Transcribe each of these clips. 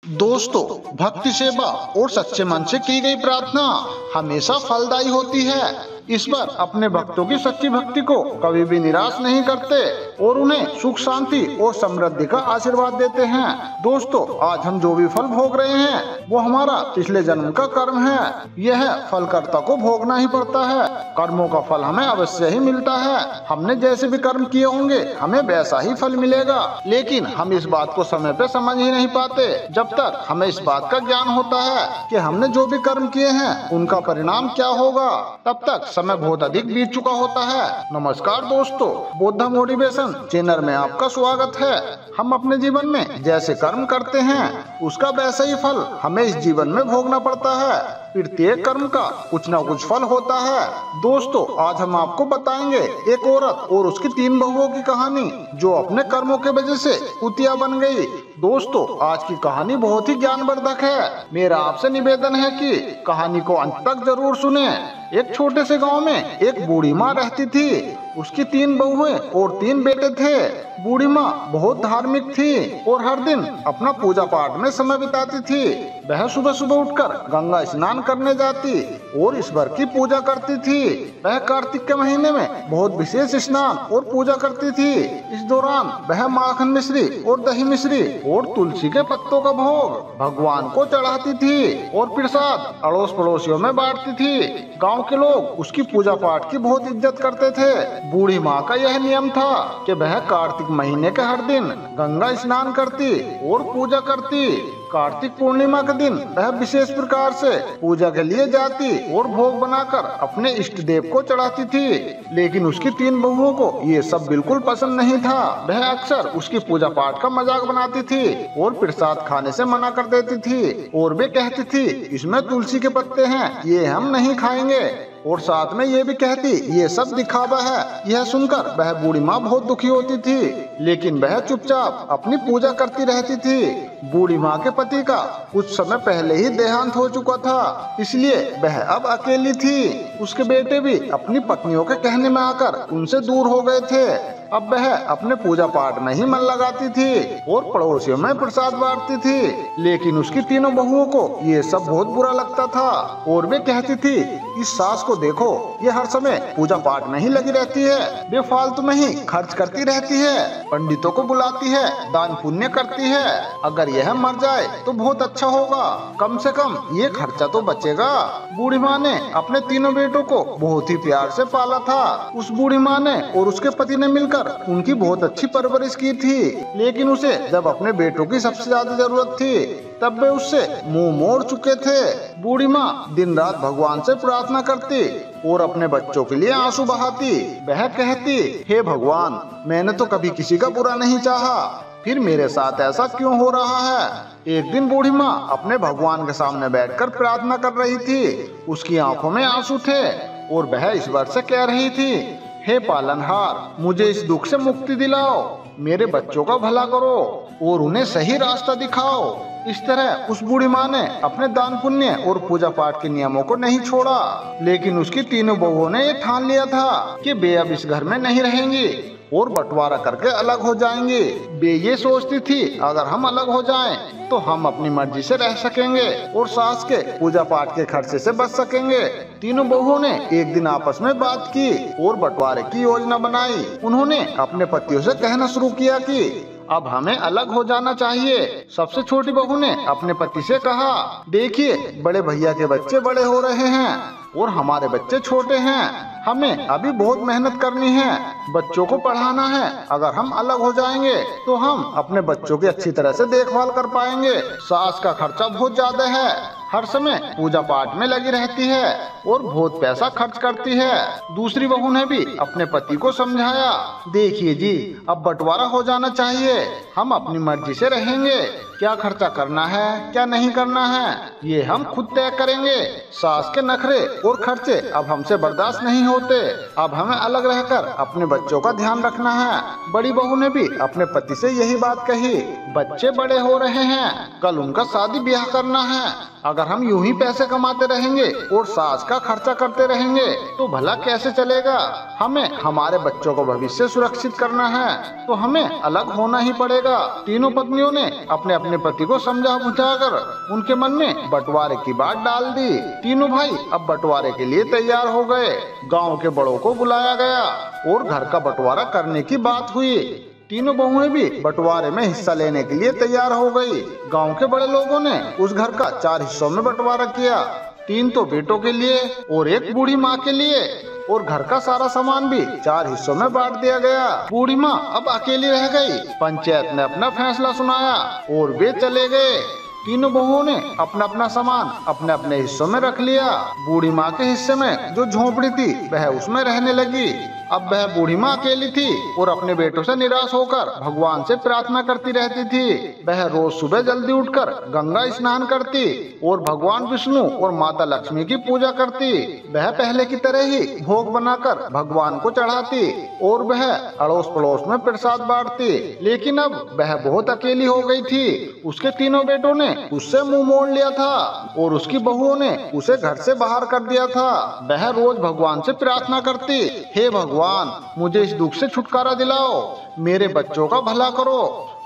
दोस्तों, भक्ति सेवा और सच्चे मन से की गई प्रार्थना हमेशा फलदायी होती है। ईश्वर अपने भक्तों की सच्ची भक्ति को कभी भी निराश नहीं करते और उन्हें सुख शांति और समृद्धि का आशीर्वाद देते हैं। दोस्तों, आज हम जो भी फल भोग रहे हैं वो हमारा पिछले जन्म का कर्म है। यह फलकर्ता को भोगना ही पड़ता है। कर्मों का फल हमें अवश्य ही मिलता है। हमने जैसे भी कर्म किए होंगे हमें वैसा ही फल मिलेगा, लेकिन हम इस बात को समय पे समझ ही नहीं पाते। जब तक हमें इस बात का ज्ञान होता है कि हमने जो भी कर्म किए हैं उनका परिणाम क्या होगा, तब तक समय बहुत अधिक बीत चुका होता है। नमस्कार दोस्तों, बुद्धा मोटिवेशन चैनल में आपका स्वागत है। हम अपने जीवन में जैसे कर्म करते हैं उसका वैसा ही फल हमें इस जीवन में भोगना पड़ता है। प्रत्येक कर्म का कुछ न कुछ फल होता है। दोस्तों, आज हम आपको बताएंगे एक औरत और उसकी 3 बहुओं की कहानी जो अपने कर्मों के वजह से कुतिया बन गई। दोस्तों, आज की कहानी बहुत ही ज्ञानवर्धक है। मेरा आपसे निवेदन है कि कहानी को अंत तक जरूर सुने। एक छोटे से गांव में एक बूढ़ी माँ रहती थी। उसकी 3 बहुएं और 3 बेटे थे। बूढ़ी माँ बहुत धार्मिक थी और हर दिन अपना पूजा पाठ में समय बिताती थी। वह सुबह सुबह उठकर गंगा स्नान करने जाती और ईश्वर की पूजा करती थी। वह कार्तिक के महीने में बहुत विशेष स्नान और पूजा करती थी। इस दौरान वह माखन मिश्री और दही मिश्री और तुलसी के पत्तों का भोग भगवान को चढ़ाती थी और प्रसाद अड़ोस पड़ोसियों में बांटती थी। गांव के लोग उसकी पूजा पाठ की बहुत इज्जत करते थे। बूढ़ी माँ का यह नियम था कि वह कार्तिक महीने के हर दिन गंगा स्नान करती और पूजा करती। कार्तिक पूर्णिमा के दिन वह विशेष प्रकार से पूजा के लिए जाती और भोग बनाकर अपने इष्ट देव को चढ़ाती थी। लेकिन उसकी 3 बहुओं को ये सब बिल्कुल पसंद नहीं था। वह अक्सर उसकी पूजा पाठ का मजाक बनाती थी और प्रसाद खाने से मना कर देती थी और वे कहती थी इसमें तुलसी के पत्ते हैं, ये हम नहीं खाएंगे। और साथ में ये भी कहती ये सब दिखावा है। यह सुनकर वह बूढ़ी माँ बहुत दुखी होती थी, लेकिन वह चुपचाप अपनी पूजा करती रहती थी। बूढ़ी माँ के पति का कुछ समय पहले ही देहांत हो चुका था, इसलिए वह अब अकेली थी। उसके बेटे भी अपनी पत्नियों के कहने में आकर उनसे दूर हो गए थे। अब वह अपने पूजा पाठ में ही मन लगाती थी और पड़ोसियों में प्रसाद बांटती थी। लेकिन उसकी 3 बहुओं को ये सब बहुत बुरा लगता था और वे कहती थी इस सास को देखो, ये हर समय पूजा पाठ में ही लगी रहती है, वे फालतू में ही खर्च करती रहती है, पंडितों को बुलाती है, दान पुण्य करती है। अगर यह मर जाए तो बहुत अच्छा होगा, कम से कम ये खर्चा तो बचेगा। बूढ़ी माँ ने अपने 3 बेटों को बहुत ही प्यार से पाला था। उस बूढ़ी माँ ने और उसके पति ने मिलकर उनकी बहुत अच्छी परवरिश की थी, लेकिन उसे जब अपने बेटों की सबसे ज्यादा जरूरत थी तब वे उससे मुंह मोड़ चुके थे। बूढ़ी माँ दिन रात भगवान से प्रार्थना करती और अपने बच्चों के लिए आंसू बहाती। वह कहती, हे भगवान, मैंने तो कभी किसी का बुरा नहीं चाहा, फिर मेरे साथ ऐसा क्यों हो रहा है। एक दिन बूढ़ी माँ अपने भगवान के सामने बैठकर प्रार्थना कर रही थी। उसकी आंखों में आंसू थे और वह ईश्वर से कह रही थी, हे पालनहार, मुझे इस दुख से मुक्ति दिलाओ, मेरे बच्चों का भला करो और उन्हें सही रास्ता दिखाओ। इस तरह उस बूढ़ी माँ ने अपने दान पुण्य और पूजा पाठ के नियमों को नहीं छोड़ा, लेकिन उसकी 3 बहुओं ने ये ठान लिया था कि वे अब इस घर में नहीं रहेंगी और बंटवारा करके अलग हो जाएंगी। वे ये सोचती थी अगर हम अलग हो जाएं तो हम अपनी मर्जी से रह सकेंगे और सास के पूजा पाठ के खर्चे से बच सकेंगे। 3 बहुओं ने एक दिन आपस में बात की और बंटवारे की योजना बनाई। उन्होंने अपने पतियों से कहना शुरू किया कि अब हमें अलग हो जाना चाहिए। सबसे छोटी बहू ने अपने पति से कहा, देखिए, बड़े भैया के बच्चे बड़े हो रहे हैं और हमारे बच्चे छोटे हैं, हमें अभी बहुत मेहनत करनी है, बच्चों को पढ़ाना है। अगर हम अलग हो जाएंगे तो हम अपने बच्चों की अच्छी तरह से देखभाल कर पाएंगे। सास का खर्चा बहुत ज्यादा है, हर समय पूजा पाठ में लगी रहती है और बहुत पैसा खर्च करती है। दूसरी बहू ने भी अपने पति को समझाया, देखिए जी, अब बंटवारा हो जाना चाहिए, हम अपनी मर्जी से रहेंगे, क्या खर्चा करना है क्या नहीं करना है ये हम खुद तय करेंगे। सास के नखरे और खर्चे अब हमसे बर्दाश्त नहीं होते, अब हमें अलग रहकर अपने बच्चों का ध्यान रखना है। बड़ी बहू ने भी अपने पति से यही बात कही, बच्चे बड़े हो रहे हैं, कल उनका शादी ब्याह करना है, अगर हम यूं ही पैसे कमाते रहेंगे और सास का खर्चा करते रहेंगे तो भला कैसे चलेगा। हमें हमारे बच्चों का भविष्य सुरक्षित करना है तो हमें अलग होना ही पड़ेगा। तीनों पत्नियों ने अपने अपने पति को समझा बुझाकर उनके मन में बंटवारे की बात डाल दी। तीनों भाई अब बंटवारे के लिए तैयार हो गए। गांव के बड़ों को बुलाया गया और घर का बंटवारा करने की बात हुई। तीनों बहुएं भी बंटवारे में हिस्सा लेने के लिए तैयार हो गई। गांव के बड़े लोगों ने उस घर का 4 हिस्सों में बंटवारा किया। 3 तो बेटों के लिए और 1 बूढ़ी माँ के लिए, और घर का सारा सामान भी 4 हिस्सों में बांट दिया गया। बूढ़ी माँ अब अकेली रह गई। पंचायत ने अपना फैसला सुनाया और वे चले गए। तीनों बहुओं ने अपना अपना सामान अपने अपने हिस्सों में रख लिया। बूढ़ी माँ के हिस्से में जो झोपड़ी थी वह उसमें रहने लगी। अब वह बूढ़ी माँ अकेली थी और अपने बेटों से निराश होकर भगवान से प्रार्थना करती रहती थी। वह रोज सुबह जल्दी उठकर गंगा स्नान करती और भगवान विष्णु और माता लक्ष्मी की पूजा करती। वह पहले की तरह ही भोग बनाकर भगवान को चढ़ाती और वह अड़ोस पड़ोस में प्रसाद बांटती। लेकिन अब वह बहुत अकेली हो गई थी। उसके तीनों बेटों ने उससे मुंह मोड़ लिया था और उसकी बहुओं ने उसे घर से बाहर कर दिया था। वह रोज भगवान से प्रार्थना करती, हे भगवान, मुझे इस दुख से छुटकारा दिलाओ, मेरे बच्चों का भला करो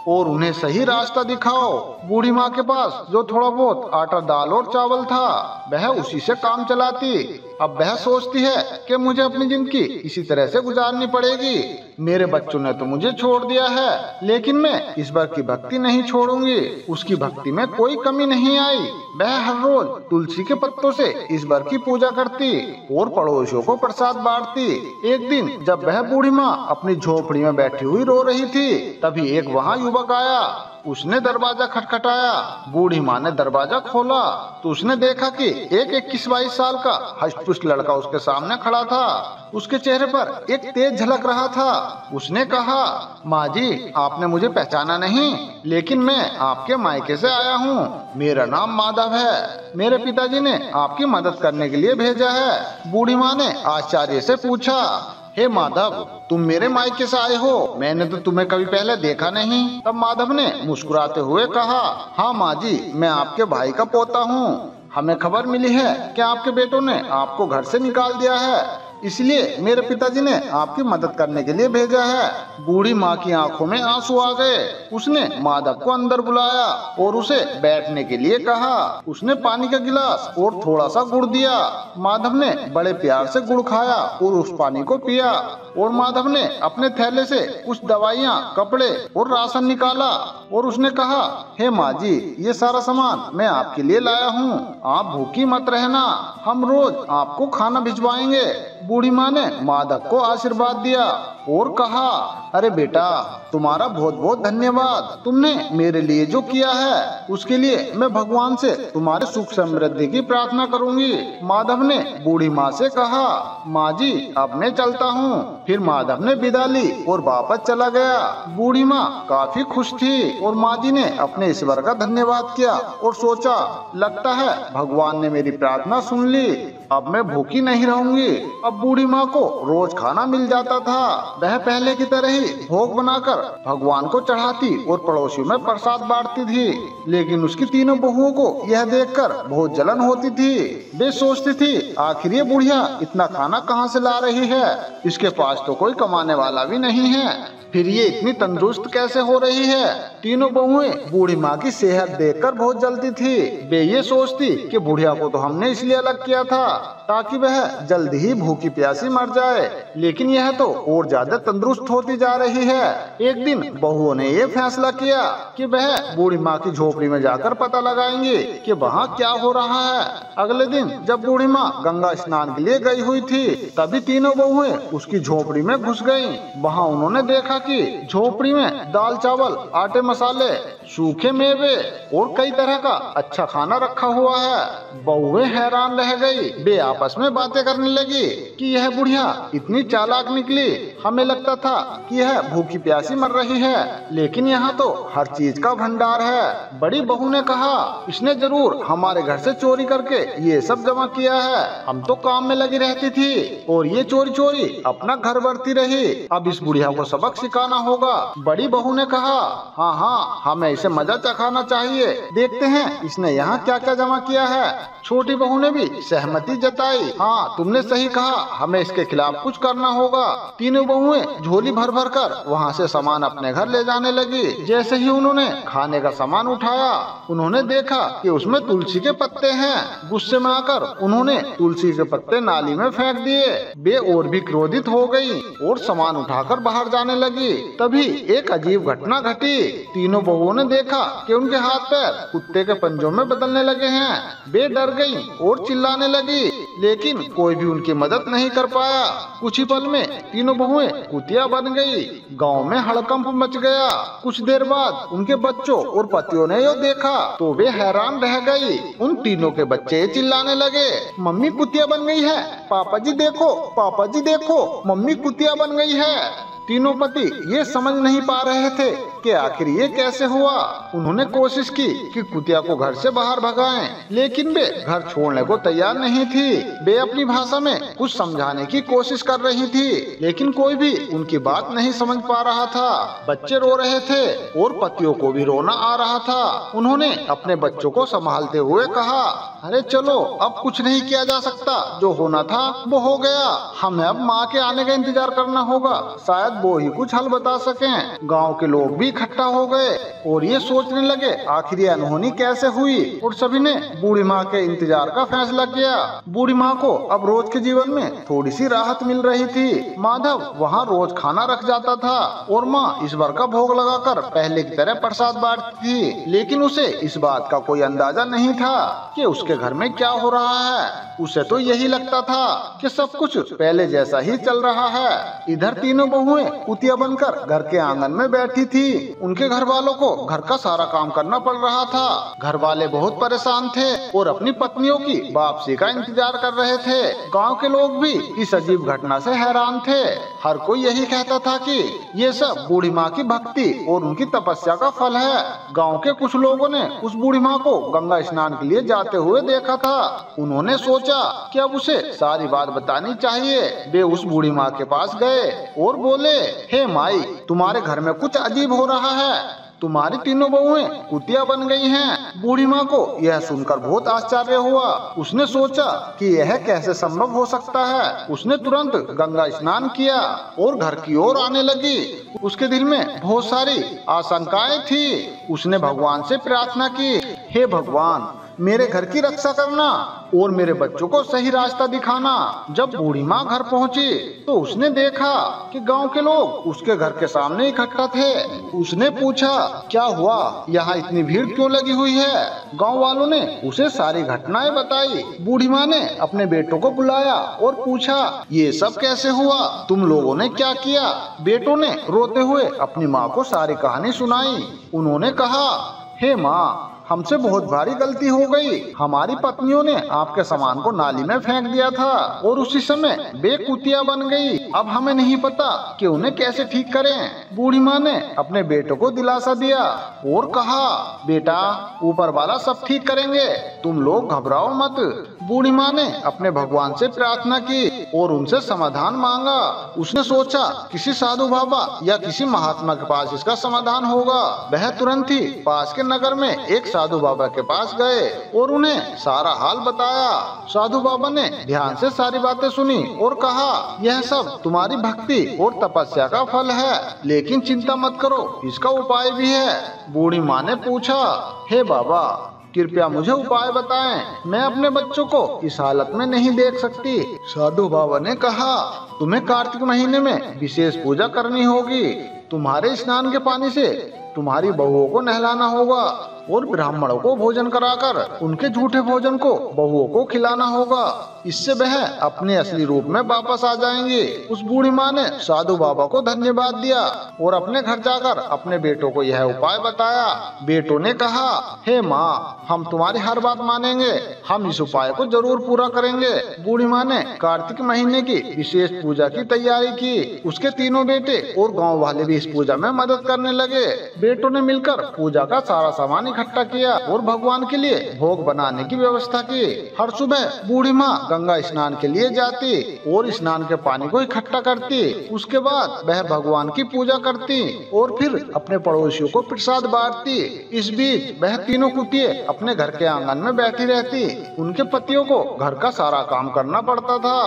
और उन्हें सही रास्ता दिखाओ। बूढ़ी माँ के पास जो थोड़ा बहुत आटा, दाल और चावल था वह उसी से काम चलाती। अब वह सोचती है कि मुझे अपनी जिंदगी इसी तरह से गुजारनी पड़ेगी। मेरे बच्चों ने तो मुझे छोड़ दिया है, लेकिन मैं इस बार की भक्ति नहीं छोड़ूंगी। उसकी भक्ति में कोई कमी नहीं आई। वह हर रोज तुलसी के पत्तों से इस बार की पूजा करती और पड़ोसियों को प्रसाद बांटती। एक दिन जब वह बूढ़ी माँ अपनी झोपड़ी में बैठी हुई रो रही थी, तभी एक वहाँ युवक आया। उसने दरवाजा खटखटाया। बूढ़ी माँ ने दरवाजा खोला तो उसने देखा कि एक 21-22 साल का हष्ट-पुष्ट लड़का उसके सामने खड़ा था। उसके चेहरे पर एक तेज झलक रहा था। उसने कहा, माँ जी, आपने मुझे पहचाना नहीं, लेकिन मैं आपके मायके से आया हूँ। मेरा नाम माधव है। मेरे पिताजी ने आपकी मदद करने के लिए भेजा है। बूढ़ी माँ ने आश्चर्य से पूछा, हे माधव, तुम मेरे मायके से आए हो? मैंने तो तुम्हें कभी पहले देखा नहीं। तब माधव ने मुस्कुराते हुए कहा, हाँ माँ जी, मैं आपके भाई का पोता हूँ। हमें खबर मिली है कि आपके बेटों ने आपको घर से निकाल दिया है, इसलिए मेरे पिताजी ने आपकी मदद करने के लिए भेजा है। बूढ़ी माँ की आंखों में आंसू आ गए। उसने माधव को अंदर बुलाया और उसे बैठने के लिए कहा। उसने पानी का गिलास और थोड़ा सा गुड़ दिया। माधव ने बड़े प्यार से गुड़ खाया और उस पानी को पिया। और माधव ने अपने थैले से कुछ दवाइयाँ, कपड़े और राशन निकाला और उसने कहा, हे माँ जी, ये सारा सामान मैं आपके लिए लाया हूँ। आप भूखी मत रहना, हम रोज आपको खाना भिजवाएंगे। बूढ़ी माँ ने माधव को आशीर्वाद दिया और कहा, अरे बेटा, तुम्हारा बहुत बहुत धन्यवाद। तुमने मेरे लिए जो किया है उसके लिए मैं भगवान से तुम्हारे सुख समृद्धि की प्रार्थना करूंगी। माधव ने बूढ़ी माँ से कहा, माँ जी, अब मैं चलता हूँ। फिर माधव ने विदा ली और वापस चला गया। बूढ़ी माँ काफी खुश थी और माँ जी ने अपने ईश्वर का धन्यवाद किया और सोचा, लगता है भगवान ने मेरी प्रार्थना सुन ली, अब मैं भूखी नहीं रहूंगी। अब बूढ़ी माँ को रोज खाना मिल जाता था। वह पहले की तरह ही भोग बनाकर भगवान को चढ़ाती और पड़ोसियों में प्रसाद बांटती थी। लेकिन उसकी तीनों बहुओं को यह देखकर बहुत जलन होती थी। वे सोचती थी, आखिर ये बुढ़िया इतना खाना कहाँ से ला रही है? इसके पास तो कोई कमाने वाला भी नहीं है, फिर ये इतनी तंदुरुस्त कैसे हो रही है? तीनों बहुएं बूढ़ी माँ की सेहत देखकर बहुत जलती थी। वे ये सोचती कि बुढ़िया को तो हमने इसलिए अलग किया था ताकि वह जल्द ही भूखी प्यासी मर जाए, लेकिन यह तो और ज्यादा तंदुरुस्त होती जा रही है। एक दिन बहुओं ने ये फैसला किया कि वह बूढ़ी माँ की झोपड़ी में जाकर पता लगाएंगे कि वहाँ क्या हो रहा है। अगले दिन जब बूढ़ी माँ गंगा स्नान के लिए गई हुई थी, तभी तीनों बहुएं उसकी झोपड़ी में घुस गयी। वहाँ उन्होंने देखा कि झोपड़ी में दाल, चावल, आटे, मसाले, सूखे मेवे और कई तरह का अच्छा खाना रखा हुआ है। बहुएं हैरान रह गई। वे आपस में बातें करने लगी कि यह बुढ़िया इतनी चालाक निकली। हमें लगता था कि यह भूखी प्यासी मर रही है, लेकिन यहाँ तो हर चीज का भंडार है। बड़ी बहू ने कहा, इसने जरूर हमारे घर से चोरी करके ये सब जमा किया है। हम तो काम में लगी रहती थी और ये चोरी चोरी अपना घर भरती रही। अब इस बुढ़िया को सबक सिखाना होगा। बड़ी बहू ने कहा, हाँ हाँ, हमें इसे मजा चखाना चाहिए। देखते हैं इसने यहाँ क्या क्या जमा किया है। छोटी बहू ने भी सहमति जताई। हाँ तुमने सही कहा, हमें इसके खिलाफ कुछ करना होगा। तीनों बहुएं झोली भर भर कर वहाँ से सामान अपने घर ले जाने लगी। जैसे ही उन्होंने खाने का सामान उठाया, उन्होंने देखा कि उसमें तुलसी के पत्ते हैं। गुस्से में आकर उन्होंने तुलसी के पत्ते नाली में फेंक दिए। वे और भी क्रोधित हो गई और सामान उठाकर बाहर जाने लगी। तभी एक अजीब घटना घटी। तीनों बहुओं ने देखा कि उनके हाथ पैर कुत्ते के पंजों में बदलने लगे हैं। वे डर गई और चिल्लाने लगी, लेकिन कोई भी उनकी मदद नहीं कर पाया। कुछ ही पल में तीनों बहुएं कुतिया बन गई। गांव में हड़कंप मच गया। कुछ देर बाद उनके बच्चों और पतियों ने यो देखा तो वे हैरान रह गई। उन तीनों के बच्चे चिल्लाने लगे, मम्मी कुतिया बन गई है, पापा जी देखो, पापा जी देखो, मम्मी कुतिया बन गई है। तीनों पति ये समझ नहीं पा रहे थे कि आखिर ये कैसे हुआ। उन्होंने कोशिश की कि कुतिया को घर से बाहर भगाएं, लेकिन वे घर छोड़ने को तैयार नहीं थी। वे अपनी भाषा में कुछ समझाने की कोशिश कर रही थी, लेकिन कोई भी उनकी बात नहीं समझ पा रहा था। बच्चे रो रहे थे और पतियों को भी रोना आ रहा था। उन्होंने अपने बच्चों को संभालते हुए कहा, अरे चलो अब कुछ नहीं किया जा सकता, जो होना था वो हो गया। हमें अब माँ के आने का इंतजार करना होगा, शायद वो ही कुछ हल बता सकें। गांव के लोग भी इकट्ठा हो गए और ये सोचने लगे आखिर ये अनहोनी कैसे हुई, और सभी ने बूढ़ी माँ के इंतजार का फैसला किया। बूढ़ी माँ को अब रोज के जीवन में थोड़ी सी राहत मिल रही थी। माधव वहाँ रोज खाना रख जाता था और माँ इस बार का भोग लगाकर पहले की तरह प्रसाद बांटती थी, लेकिन उसे इस बात का कोई अंदाजा नहीं था कि उसके घर में क्या हो रहा है। उसे तो यही लगता था कि सब कुछ पहले जैसा ही चल रहा है। इधर तीनों बहुएं कुतिया बनकर घर के आंगन में बैठी थी। उनके घर वालों को घर का सारा काम करना पड़ रहा था। घर वाले बहुत परेशान थे और अपनी पत्नियों की वापसी का इंतजार कर रहे थे। गांव के लोग भी इस अजीब घटना से हैरान थे। हर कोई यही कहता था कि ये सब बूढ़ी माँ की भक्ति और उनकी तपस्या का फल है। गांव के कुछ लोगों ने उस बूढ़ी माँ को गंगा स्नान के लिए जाते हुए देखा था। उन्होंने सोचा कि अब उसे सारी बात बतानी चाहिए। वे उस बूढ़ी माँ के पास गए और बोले, हे माई, तुम्हारे घर में कुछ अजीब हो रहा है। तुम्हारी तीनों बहुएं कुतिया बन गई हैं। बूढ़ी माँ को यह सुनकर बहुत आश्चर्य हुआ। उसने सोचा कि यह कैसे संभव हो सकता है। उसने तुरंत गंगा स्नान किया और घर की ओर आने लगी। उसके दिल में बहुत सारी आशंकाएं थी। उसने भगवान से प्रार्थना की, हे भगवान, मेरे घर की रक्षा करना और मेरे बच्चों को सही रास्ता दिखाना। जब बूढ़ी माँ घर पहुँची तो उसने देखा कि गांव के लोग उसके घर के सामने इकट्ठा थे। उसने पूछा, क्या हुआ, यहाँ इतनी भीड़ क्यों लगी हुई है? गांव वालों ने उसे सारी घटनाएं बताई। बूढ़ी माँ ने अपने बेटों को बुलाया और पूछा, ये सब कैसे हुआ, तुम लोगों ने क्या किया? बेटों ने रोते हुए अपनी माँ को सारी कहानी सुनाई। उन्होंने कहा, हे माँ, हमसे बहुत भारी गलती हो गई। हमारी पत्नियों ने आपके सामान को नाली में फेंक दिया था और उसी समय वे कुतिया बन गई। अब हमें नहीं पता कि उन्हें कैसे ठीक करें। बूढ़ी माँ ने अपने बेटों को दिलासा दिया और कहा, बेटा, ऊपर वाला सब ठीक करेंगे, तुम लोग घबराओ मत। बूढ़ी माँ ने अपने भगवान से प्रार्थना की और उनसे समाधान मांगा। उसने सोचा किसी साधु बाबा या किसी महात्मा के पास इसका समाधान होगा। वह तुरंत ही पास के नगर में एक साधु बाबा के पास गए और उन्हें सारा हाल बताया। साधु बाबा ने ध्यान से सारी बातें सुनी और कहा, यह सब तुम्हारी भक्ति और तपस्या का फल है, लेकिन चिंता मत करो, इसका उपाय भी है। बूढ़ी माँ ने पूछा, हे बाबा, कृपया मुझे उपाय बताएं, मैं अपने बच्चों को इस हालत में नहीं देख सकती। साधु बाबा ने कहा, तुम्हें कार्तिक महीने में विशेष पूजा करनी होगी। तुम्हारे स्नान के पानी से तुम्हारी बहुओं को नहलाना होगा और ब्राह्मणों को भोजन कराकर उनके झूठे भोजन को बहुओं को खिलाना होगा। इससे वह अपने असली रूप में वापस आ जाएंगे। उस बूढ़ी माँ ने साधु बाबा को धन्यवाद दिया और अपने घर जाकर अपने बेटों को यह उपाय बताया। बेटों ने कहा, हे माँ, हम तुम्हारी हर बात मानेंगे, हम इस उपाय को जरूर पूरा करेंगे। बूढ़ी माँ ने कार्तिक महीने की विशेष पूजा की तैयारी की। उसके तीनों बेटे और गाँव वाले भी इस पूजा में मदद करने लगे। बेटों ने मिलकर पूजा का सारा सामान इकट्ठा किया और भगवान के लिए भोग बनाने की व्यवस्था की। हर सुबह बूढ़ी माँ गंगा स्नान के लिए जाती और स्नान के पानी को इकट्ठा करती। उसके बाद वह भगवान की पूजा करती और फिर अपने पड़ोसियों को प्रसाद बांटती। इस बीच वह तीनों कुतिये अपने घर के आंगन में बैठी रहती। उनके पतियों को घर का सारा काम करना पड़ता था।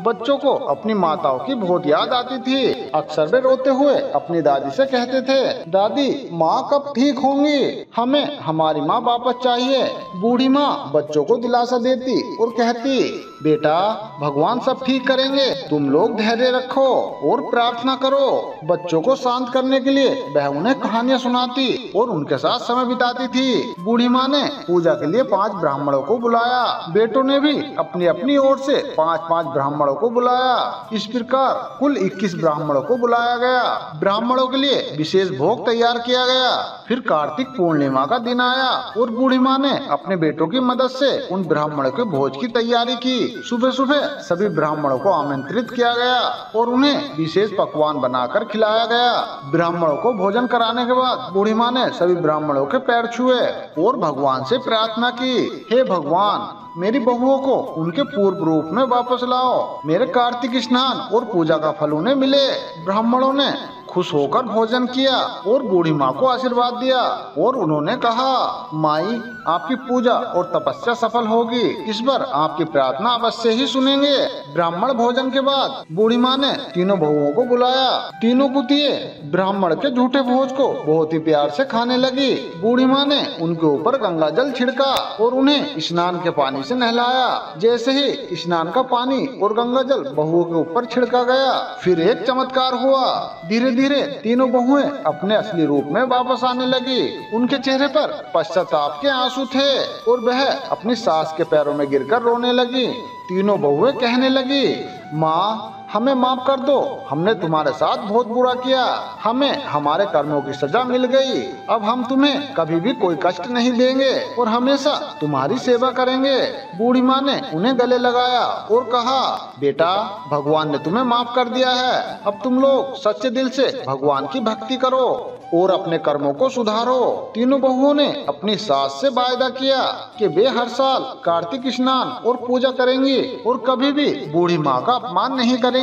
बच्चों को अपनी माताओं की बहुत याद आती थी। अक्सर वे रोते हुए अपनी दादी से कहते थे, दादी माँ कब ठीक होंगी, हमें हमारी माँ वापस चाहिए। बूढ़ी माँ बच्चों को दिलासा देती और कहती, बेटा भगवान सब ठीक करेंगे, तुम लोग धैर्य रखो और प्रार्थना करो। बच्चों को शांत करने के लिए वह उन्हें कहानियाँ सुनाती और उनके साथ समय बिताती थी। बूढ़ी माँ ने पूजा के लिए 5 ब्राह्मणों को बुलाया। बेटों ने भी अपनी अपनी ओर से 5-5 ब्राह्मणों को बुलाया। इस प्रकार कुल 21 ब्राह्मणों को बुलाया गया। ब्राह्मणों के लिए विशेष भोग तैयार किया गया। फिर कार्तिक पूर्णिमा का दिन आया और बूढ़ी माँ ने अपने बेटों की मदद से उन ब्राह्मणों के भोज की तैयारी की। सुबह सुबह सभी ब्राह्मणों को आमंत्रित किया गया और उन्हें विशेष पकवान बनाकर खिलाया गया। ब्राह्मणों को भोजन कराने के बाद बूढ़ी माँ ने सभी ब्राह्मणों के पैर छुए और भगवान से प्रार्थना की, हे भगवान मेरी बहुओं को उनके पूर्व रूप में वापस लाओ। मेरे कार्तिक स्नान और पूजा का फल उन्हें मिले। ब्राह्मणों ने खुश होकर भोजन किया और बूढ़ी माँ को आशीर्वाद दिया और उन्होंने कहा, माई आपकी पूजा और तपस्या सफल होगी, इस बार आपकी प्रार्थना अवश्य ही सुनेंगे। ब्राह्मण भोजन के बाद बूढ़ी माँ ने तीनों बहुओं को बुलाया। तीनों कुतिये ब्राह्मण के झूठे भोज को बहुत ही प्यार से खाने लगी। बूढ़ी माँ ने उनके ऊपर गंगा जल छिड़का और उन्हें स्नान के पानी से नहलाया। जैसे ही स्नान का पानी और गंगा जल बहुओं के ऊपर छिड़का गया, फिर एक चमत्कार हुआ। धीरे धीरे तीनों बहुएं अपने असली रूप में वापस आने लगी। उनके चेहरे पर पश्चाताप के आंसू थे और वह अपनी सास के पैरों में गिरकर रोने लगी। तीनों बहुएं कहने लगी, माँ हमें माफ कर दो, हमने तुम्हारे साथ बहुत बुरा किया, हमें हमारे कर्मों की सजा मिल गई। अब हम तुम्हें कभी भी कोई कष्ट नहीं देंगे और हमेशा तुम्हारी सेवा करेंगे। बूढ़ी माँ ने उन्हें गले लगाया और कहा, बेटा भगवान ने तुम्हें माफ कर दिया है, अब तुम लोग सच्चे दिल से भगवान की भक्ति करो और अपने कर्मों को सुधारो। तीनों बहुओं ने अपनी सास से वायदा किया कि वे हर साल कार्तिक स्नान और पूजा करेंगी और कभी भी बूढ़ी माँ का अपमान नहीं करेंगी।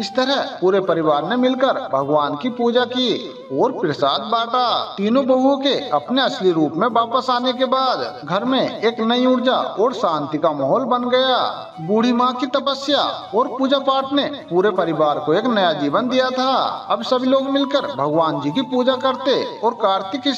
इस तरह पूरे परिवार ने मिलकर भगवान की पूजा की और प्रसाद बांटा। तीनों बहुओं के अपने असली रूप में वापस आने के बाद घर में एक नई ऊर्जा और शांति का माहौल बन गया। बूढ़ी माँ की तपस्या और पूजा पाठ ने पूरे परिवार को एक नया जीवन दिया था। अब सभी लोग मिलकर भगवान जी की पूजा करते और कार्तिक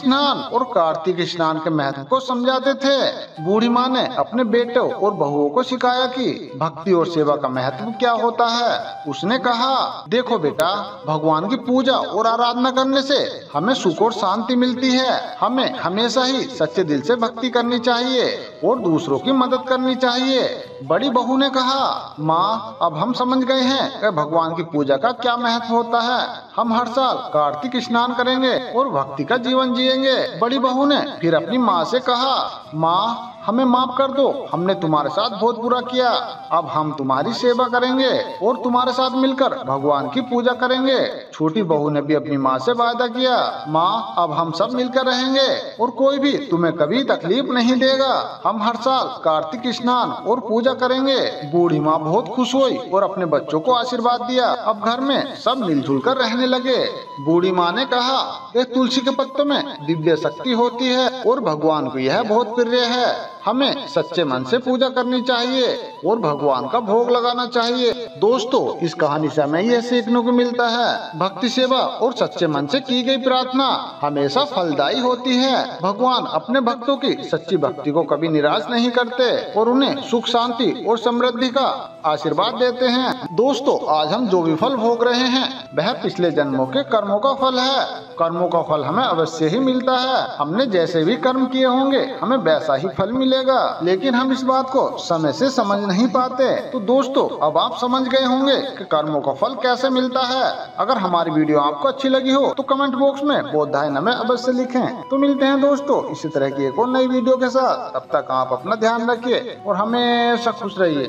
स्नान के महत्व को समझाते थे। बूढ़ी माँ ने अपने बेटों और बहुओं को सिखाया कि भक्ति और सेवा का महत्व क्या होता है। उसने कहा, देखो बेटा भगवान की पूजा और आराधना करने से हमें सुख और शांति मिलती है। हमें हमेशा ही सच्चे दिल से भक्ति करनी चाहिए और दूसरों की मदद करनी चाहिए। बड़ी बहू ने कहा, माँ अब हम समझ गए हैं कि भगवान की पूजा का क्या महत्व होता है। हम हर साल कार्तिक स्नान करेंगे और भक्ति का जीवन जिएंगे। बड़ी बहू ने फिर अपनी माँ से कहा, माँ हमें माफ कर दो, हमने तुम्हारे साथ बहुत बुरा किया। अब हम तुम्हारी सेवा करेंगे और तुम्हारे साथ मिलकर भगवान की पूजा करेंगे। छोटी बहू ने भी अपनी माँ से वादा किया, माँ अब हम सब मिलकर रहेंगे और कोई भी तुम्हें कभी तकलीफ नहीं देगा। हम हर साल कार्तिक स्नान और पूजा करेंगे। बूढ़ी माँ बहुत खुश हुई और अपने बच्चों को आशीर्वाद दिया। अब घर में सब मिलजुल कर रहने लगे। बूढ़ी माँ ने कहा, एक तुलसी के पत्तों में दिव्य शक्ति होती है और भगवान को यह बहुत प्रिय है। हमें सच्चे मन से पूजा करनी चाहिए और भगवान का भोग लगाना चाहिए। दोस्तों इस कहानी से हमें यह सीखने को मिलता है, भक्ति सेवा और सच्चे मन से की गई प्रार्थना हमेशा फलदायी होती है। भगवान अपने भक्तों की सच्ची भक्ति को कभी निराश नहीं करते और उन्हें सुख शांति और समृद्धि का आशीर्वाद देते हैं। दोस्तों आज हम जो भी फल भोग रहे हैं वह पिछले जन्मों के कर्मों का फल है। कर्मों का फल हमें अवश्य ही मिलता है। हमने जैसे भी कर्म किए होंगे हमें वैसा ही फल मिलेगा, लेकिन हम इस बात को समय से समझ नहीं पाते। तो दोस्तों अब आप समझ गए होंगे कि कर्मों का फल कैसे मिलता है। अगर हमारी वीडियो आपको अच्छी लगी हो तो कमेंट बॉक्स में बोधायन हमें अवश्य लिखें। तो मिलते हैं दोस्तों इसी तरह की एक और नई वीडियो के साथ। तब तक आप अपना ध्यान रखिए और हमेशा खुश रहिए।